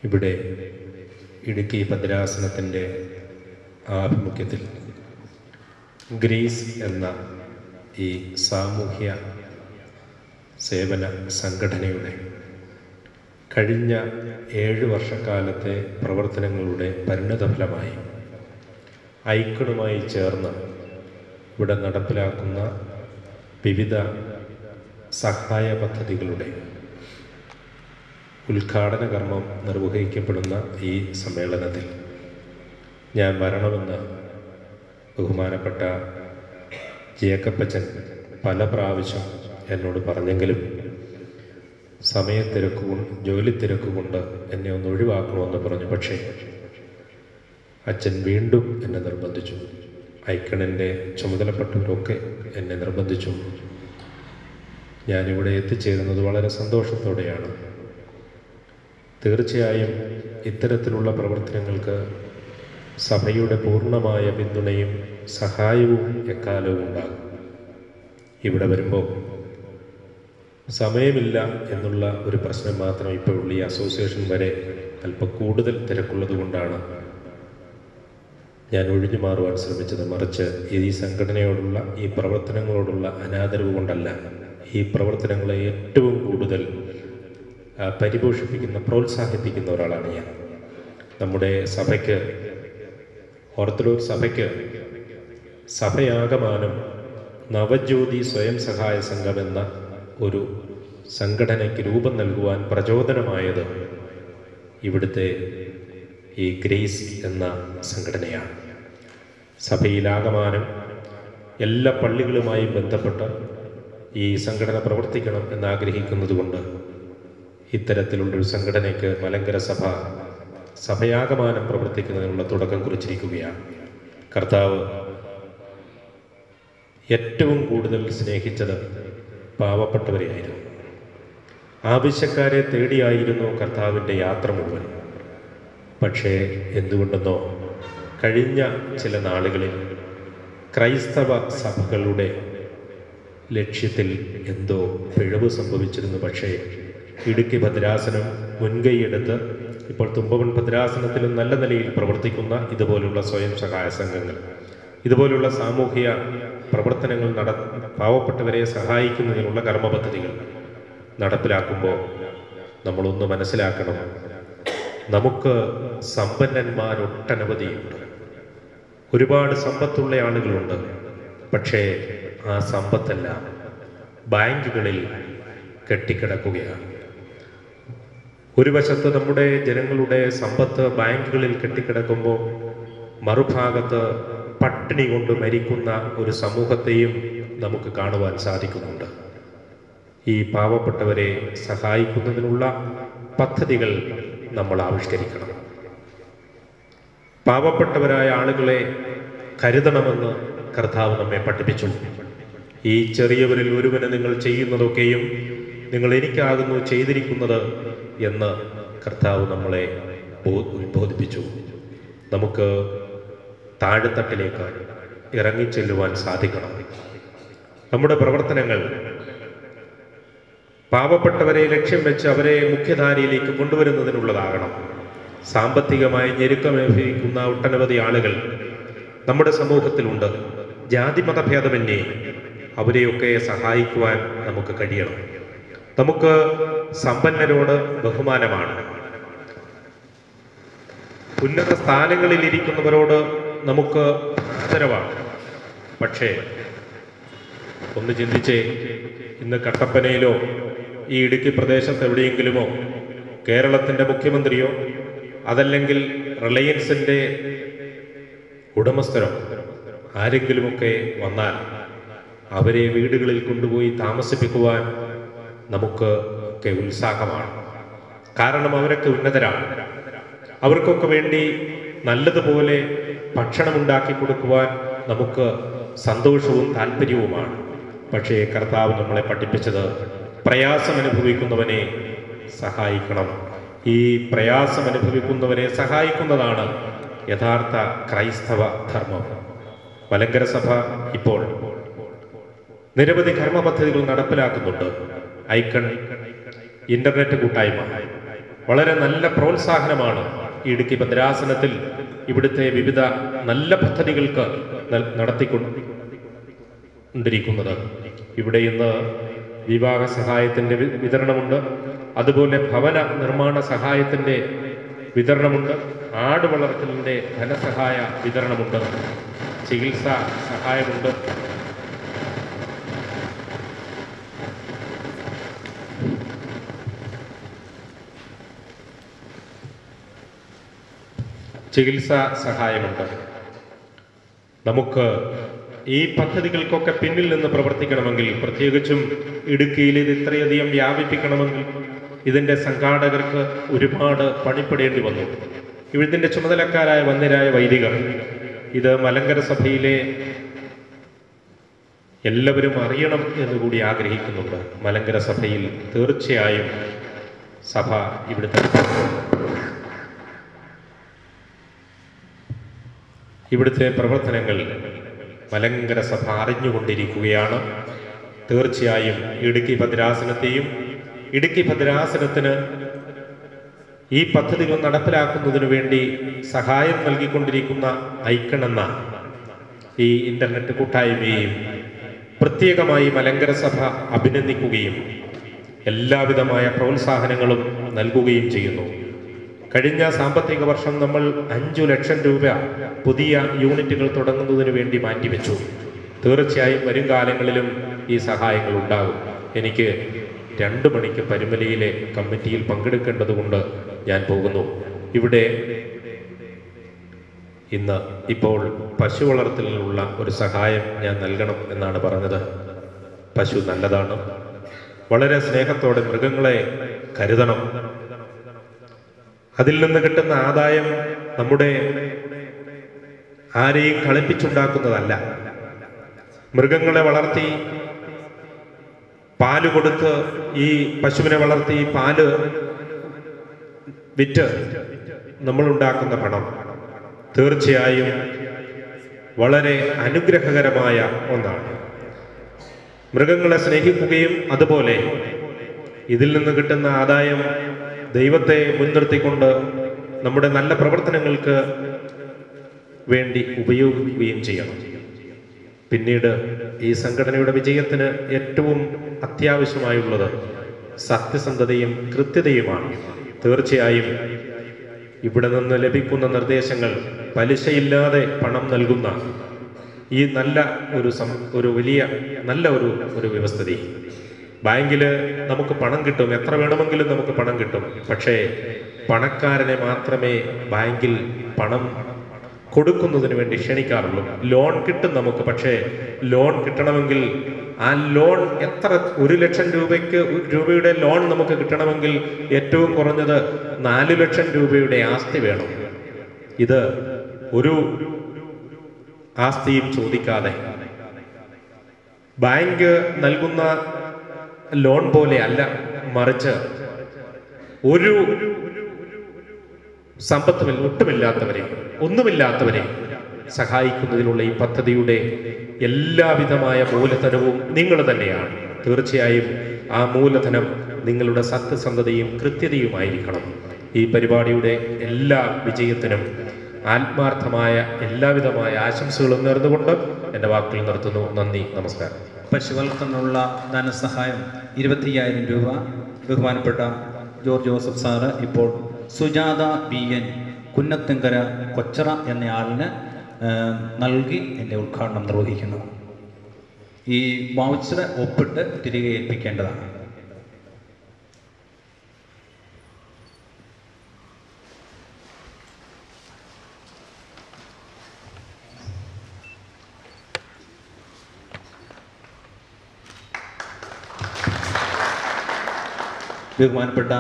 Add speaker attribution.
Speaker 1: ഇവിടെ ഇടുക്കി ഭദ്രാസനത്തിൻ്റെ ആഭിമുഖ്യത്തിൽ ഗ്രീസ് എന്ന ഈ സാമൂഹ്യ സേവന സംഘടനയുടെ കഴിഞ്ഞ 7 വർഷക്കാലത്തെ പ്രവർത്തനങ്ങളുടെ പരിണതഫലമായി ഐക്കണുമായി ചേർന്ന് ഇവിടെ നടപ്പിലാക്കുന്ന വിവിധ സഹായ പദ്ധതികളുടെ ഉദ്ഘാടന കർമ്മം നിർവഹിക്കപ്പെടുന്ന ഈ സമ്മേളനത്തിൽ ഞാൻ വരണമെന്ന് ബഹുമാനപ്പെട്ട ജേക്കപ്പച്ചൻ പല പ്രാവശ്യം എന്നോട് പറഞ്ഞെങ്കിലും ജോലി തിരക്കുകൊണ്ട് എന്നെ ഒന്ന് ഒഴിവാക്കണമെന്ന് പറഞ്ഞു. പക്ഷേ അച്ഛൻ വീണ്ടും എന്നെ നിർബന്ധിച്ചു. ഐക്കണിൻ്റെ ചുമതലപ്പെട്ടവരൊക്കെ എന്നെ നിർബന്ധിച്ചു. ഞാനിവിടെ എത്തിച്ചേരുന്നത് വളരെ സന്തോഷത്തോടെയാണ്. തീർച്ചയായും ഇത്തരത്തിലുള്ള പ്രവർത്തനങ്ങൾക്ക് സഭയുടെ പൂർണ്ണമായ പിന്തുണയും സഹായവും എക്കാലവും ഉണ്ടാകും. ഇവിടെ വരുമ്പോൾ സമയമില്ല എന്നുള്ള ഒരു പ്രശ്നം മാത്രം ഇപ്പോഴുള്ള ഈ അസോസിയേഷൻ വരെ അല്പം കൂടുതൽ തിരക്കുള്ളത് കൊണ്ടാണ് ഞാൻ ഒഴിഞ്ഞു മാറുവാൻ ശ്രമിച്ചത്. മറിച്ച് ഈ സംഘടനയോടുള്ള ഈ പ്രവർത്തനങ്ങളോടുള്ള അനാദരവ് കൊണ്ടല്ല. ഈ പ്രവർത്തനങ്ങളെ ഏറ്റവും കൂടുതൽ പരിപോഷിപ്പിക്കുന്ന, പ്രോത്സാഹിപ്പിക്കുന്ന ഒരാളാണ് ഞാൻ. നമ്മുടെ സഭയ്ക്ക്, ഓർത്തഡോക്സ് സഭയ്ക്ക് സഭയാകമാനം നവജ്യോതി സ്വയം സഹായ സംഘം എന്ന ഒരു സംഘടനയ്ക്ക് രൂപം നൽകുവാൻ പ്രചോദനമായത് ഇവിടുത്തെ ഈ ഗ്രേസ് എന്ന സംഘടനയാണ്. സഭയിലാകമാനം എല്ലാ പള്ളികളുമായും ബന്ധപ്പെട്ട് ഈ സംഘടന പ്രവർത്തിക്കണം എന്നാഗ്രഹിക്കുന്നത് കൊണ്ട് ഇത്തരത്തിലുള്ളൊരു സംഘടനയ്ക്ക് മലങ്കര സഭയാകമാനം പ്രവർത്തിക്കുന്നതിനുള്ള തുടക്കം കുറിച്ചിരിക്കുകയാണ്. കർത്താവ് ഏറ്റവും കൂടുതൽ സ്നേഹിച്ചത് പാവപ്പെട്ടവരെയായിരുന്നു. ആവശ്യക്കാരെ തേടിയായിരുന്നു കർത്താവിൻ്റെ യാത്ര മുഴുവൻ. പക്ഷേ എന്തുകൊണ്ടെന്നോ കഴിഞ്ഞ ചില നാളുകളിൽ ക്രൈസ്തവ സഭകളുടെ ലക്ഷ്യത്തിൽ എന്തോ പിഴവ് സംഭവിച്ചിരുന്നു. പക്ഷേ ഇടുക്കി ഭദ്രാസനം മുൻകൈയെടുത്ത് ഇപ്പോൾ തുമ്പമൺ ഭദ്രാസനത്തിലും നല്ല നിലയിൽ പ്രവർത്തിക്കുന്ന ഇതുപോലുള്ള സ്വയം സഹായ സംഘങ്ങൾ, ഇതുപോലുള്ള സാമൂഹിക പ്രവർത്തനങ്ങൾ പാവപ്പെട്ടവരെ സഹായിക്കുന്നതിനുള്ള കർമ്മ പദ്ധതികൾ നടപ്പിലാക്കുമ്പോൾ നമ്മളൊന്ന് മനസ്സിലാക്കണം, നമുക്ക് സമ്പന്നന്മാരൊട്ടനവധിയുണ്ട്, ഒരുപാട് സമ്പത്തുള്ള ആളുകളുണ്ട്. പക്ഷേ ആ സമ്പത്തെല്ലാം ബാങ്കുകളിൽ കെട്ടിക്കിടക്കുകയാണ്. ഒരു വശത്ത് നമ്മുടെ ജനങ്ങളുടെ സമ്പത്ത് ബാങ്കുകളിൽ കെട്ടിക്കിടക്കുമ്പോൾ മറുഭാഗത്ത് പട്ടിണി കൊണ്ട് മരിക്കുന്ന ഒരു സമൂഹത്തെയും നമുക്ക് കാണുവാൻ സാധിക്കുന്നുണ്ട്. ഈ പാവപ്പെട്ടവരെ സഹായിക്കുന്നതിനുള്ള പദ്ധതികൾ നമ്മൾ ആവിഷ്കരിക്കണം. പാവപ്പെട്ടവരായ ആളുകളെ കരുതണമെന്ന് കർത്താവ് നമ്മെ പഠിപ്പിച്ചു. ഈ ചെറിയവരിൽ ഒരുവന് നിങ്ങൾ ചെയ്യുന്നതൊക്കെയും നിങ്ങൾ എനിക്കാകുന്നു ചെയ്തിരിക്കുന്നത് എന്ന് കർത്താവ് നമ്മളെ ഉത്ബോധിപ്പിച്ചു. നമുക്ക് താഴെത്തട്ടിലേക്ക് ഇറങ്ങിച്ചെല്ലുവാൻ സാധിക്കണം. നമ്മുടെ പ്രവർത്തനങ്ങൾ പാവപ്പെട്ടവരെ ലക്ഷ്യം വെച്ച് അവരെ മുഖ്യധാരയിലേക്ക് കൊണ്ടുവരുന്നതിനുള്ളതാകണം. സാമ്പത്തികമായി ഞെരുക്കമനുഭവിക്കുന്ന ഒട്ടനവധി ആളുകൾ നമ്മുടെ സമൂഹത്തിലുണ്ട്. ജാതി മതഭേദമന്യേ അവരെയൊക്കെ സഹായിക്കുവാൻ നമുക്ക് കഴിയണം. നമുക്ക് സമ്പന്നരോട് ബഹുമാനമാണ്. ഉന്നത സ്ഥാനങ്ങളിൽ ഇരിക്കുന്നവരോട് നമുക്ക് ആദരവാണ്. പക്ഷേ ഒന്ന് ചിന്തിച്ചേ, ഇന്ന് കട്ടപ്പനയിലോ ഈ ഇടുക്കി പ്രദേശത്ത് എവിടെയെങ്കിലുമോ കേരളത്തിൻ്റെ മുഖ്യമന്ത്രിയോ അതല്ലെങ്കിൽ റിലയൻസിൻ്റെ ഉടമസ്ഥരോ ആരെങ്കിലുമൊക്കെ വന്നാൽ അവരെ വീടുകളിൽ കൊണ്ടുപോയി താമസിപ്പിക്കുവാൻ നമുക്ക് ഒക്കെ ഉത്സാഹമാണ്. കാരണം അവരൊക്കെ ഉന്നതരാണ്. അവർക്കൊക്കെ വേണ്ടി നല്ലതുപോലെ ഭക്ഷണം ഉണ്ടാക്കി കൊടുക്കുവാൻ നമുക്ക് സന്തോഷവും താല്പര്യവുമാണ്. പക്ഷേ കർത്താവ് നമ്മളെ പഠിപ്പിച്ചത് പ്രയാസം അനുഭവിക്കുന്നവനെ സഹായിക്കണം. ഈ പ്രയാസം അനുഭവിക്കുന്നവരെ സഹായിക്കുന്നതാണ് യഥാർത്ഥ ക്രൈസ്തവ ധർമ്മം. മലങ്കര സഭ ഇപ്പോൾ നിരവധി കർമ്മ പദ്ധതികൾ നടപ്പിലാക്കുന്നുണ്ട്. ഐക്കൺ ഇന്റർനെറ്റ് കൂട്ടായ്മ, വളരെ നല്ല പ്രോത്സാഹനമാണ് ഇടുക്കി ഭദ്രാസനത്തിൽ ഇവിടുത്തെ വിവിധ നല്ല പദ്ധതികൾക്ക് നടത്തിക്കൊണ്ടിരിക്കുന്നത്. ഇവിടെ ഇന്ന് വിവാഹ സഹായത്തിൻ്റെ വിതരണമുണ്ട്, അതുപോലെ ഭവന നിർമ്മാണ സഹായത്തിൻ്റെ വിതരണമുണ്ട്, ആട് വളർത്തലിൻ്റെ ധനസഹായ വിതരണമുണ്ട്, ചികിത്സാ സഹായമുണ്ട്. ചികിത്സാ സഹായമുണ്ട്. നമുക്ക് ഈ പദ്ധതികൾക്കൊക്കെ പിന്നിൽ നിന്ന് പ്രവർത്തിക്കണമെങ്കിൽ, പ്രത്യേകിച്ചും ഇടുക്കിയിൽ ഇത് ഇത്രയധികം വ്യാപിപ്പിക്കണമെങ്കിൽ ഇതിൻ്റെ സംഘാടകർക്ക് ഒരുപാട് പണിപ്പെടേണ്ടി വന്നു. ഇതിൻ്റെ ചുമതലക്കാരായ വന്യരായ വൈദികർ ഇത് മലങ്കര സഭയിലെ എല്ലാവരും അറിയണം എന്നുകൂടി ആഗ്രഹിക്കുന്നുണ്ട്. മലങ്കര സഭയിൽ തീർച്ചയായും സഭ ഇവിടുത്തെ പ്രവർത്തനങ്ങൾ മലങ്കര സഭ അറിഞ്ഞുകൊണ്ടിരിക്കുകയാണ്. തീർച്ചയായും ഇടുക്കി ഭദ്രാസനത്തെയും ഇടുക്കി ഭദ്രാസനത്തിന് ഈ പദ്ധതികൾ നടപ്പിലാക്കുന്നതിനു വേണ്ടി സഹായം നൽകിക്കൊണ്ടിരിക്കുന്ന ഐക്കൺ എന്ന ഈ ഇന്റർനെറ്റ് കൂട്ടായ്മയെയും പ്രത്യേകമായി മലങ്കര സഭ അഭിനന്ദിക്കുകയും എല്ലാവിധമായ പ്രോത്സാഹനങ്ങളും നൽകുകയും ചെയ്യുന്നു. കഴിഞ്ഞ സാമ്പത്തിക വർഷം നമ്മൾ 5 ലക്ഷം രൂപ പുതിയ യൂണിറ്റുകൾ തുടങ്ങുന്നതിന് വേണ്ടി മാറ്റിവെച്ചു. തീർച്ചയായും വരും കാലങ്ങളിലും ഈ സഹായങ്ങൾ ഉണ്ടാകും. എനിക്ക് 2 മണിക്ക് പരുമലയിലെ കമ്മിറ്റിയിൽ പങ്കെടുക്കേണ്ടതുകൊണ്ട് ഞാൻ പോകുന്നു. ഇവിടെ ഇപ്പോൾ പശു വളർത്തലിനുള്ള ഒരു സഹായം ഞാൻ നൽകണം എന്നാണ് പറഞ്ഞത്. പശു നല്ലതാണ്, വളരെ സ്നേഹത്തോടെ മൃഗങ്ങളെ കരുതണം. അതിൽ നിന്ന് കിട്ടുന്ന ആദായം നമ്മുടെ ആരെയും കളിപ്പിച്ചുണ്ടാക്കുന്നതല്ല. മൃഗങ്ങളെ വളർത്തി പാല് കൊടുത്ത്, ഈ പശുവിനെ വളർത്തി പാല് വിറ്റ് നമ്മൾ ഉണ്ടാക്കുന്ന പണം തീർച്ചയായും വളരെ അനുഗ്രഹകരമായ ഒന്നാണ്. മൃഗങ്ങളെ സ്നേഹിക്കുകയും അതുപോലെ ഇതിൽ നിന്ന് കിട്ടുന്ന ആദായം ദൈവത്തെ മുൻനിർത്തിക്കൊണ്ട് നമ്മുടെ നല്ല പ്രവർത്തനങ്ങൾക്ക് വേണ്ടി ഉപയോഗിക്കുകയും ചെയ്യണം. പിന്നീട് ഈ സംഘടനയുടെ വിജയത്തിന് ഏറ്റവും അത്യാവശ്യമായുള്ളത് സത്യസന്ധതയും കൃത്യതയുമാണ്. തീർച്ചയായും ഇവിടെ നിന്ന് ലഭിക്കുന്ന നിർദ്ദേശങ്ങൾ, പലിശയില്ലാതെ പണം നൽകുന്ന ഈ നല്ല വലിയ വ്യവസ്ഥിതി. ബാങ്കിൽ നമുക്ക് പണം കിട്ടും, എത്ര വേണമെങ്കിലും നമുക്ക് പണം കിട്ടും. പക്ഷേ പണക്കാരനെ മാത്രമേ ബാങ്കിൽ പണം കൊടുക്കുന്നതിന് വേണ്ടി ക്ഷണിക്കാറുള്ളൂ. ലോൺ കിട്ടും നമുക്ക്, പക്ഷേ ലോൺ കിട്ടണമെങ്കിൽ ആ ലോൺ 1 ലക്ഷം രൂപയുടെ ലോൺ നമുക്ക് കിട്ടണമെങ്കിൽ ഏറ്റവും കുറഞ്ഞത് 4 ലക്ഷം രൂപയുടെ ആസ്തി വേണം. ഇത് ഒരു ആസ്തിയും ചോദിക്കാതെ ബാങ്ക് നൽകുന്ന ലോൺ പോലെ അല്ല, മറിച്ച് ഒരു ഒന്നുമില്ലാത്തവരെ സഹായിക്കുന്നതിനുള്ള ഈ പദ്ധതിയുടെ എല്ലാവിധമായ മൂലധനവും നിങ്ങൾ തന്നെയാണ്. തീർച്ചയായും ആ മൂലധനം നിങ്ങളുടെ സത്യസന്ധതയും കൃത്യതയുമായിരിക്കണം. ഈ പരിപാടിയുടെ എല്ലാ വിജയത്തിനും ആത്മാർത്ഥമായ എല്ലാവിധമായ ആശംസകളും നേർന്നുകൊണ്ട് എൻ്റെ വാക്കുകൾ നിർത്തുന്നു. നന്ദി, നമസ്കാരം.
Speaker 2: പശുവൽക്കറിനുള്ള ധനസഹായം 25,000 രൂപ ബഹുമാനപ്പെട്ട ജോർജ് ജോസഫ് സാറ് ഇപ്പോൾ സുജാത BN കുന്നത്തുങ്കര കൊച്ചറ എന്നയാളിന് നൽകി എൻ്റെ ഉദ്ഘാടനം നിർവഹിക്കുന്നു. ഈ വൗച്ചർ ഒപ്പിട്ട് തിരികെ ഏൽപ്പിക്കേണ്ടതാണ്. ബഹുമാനപ്പെട്ട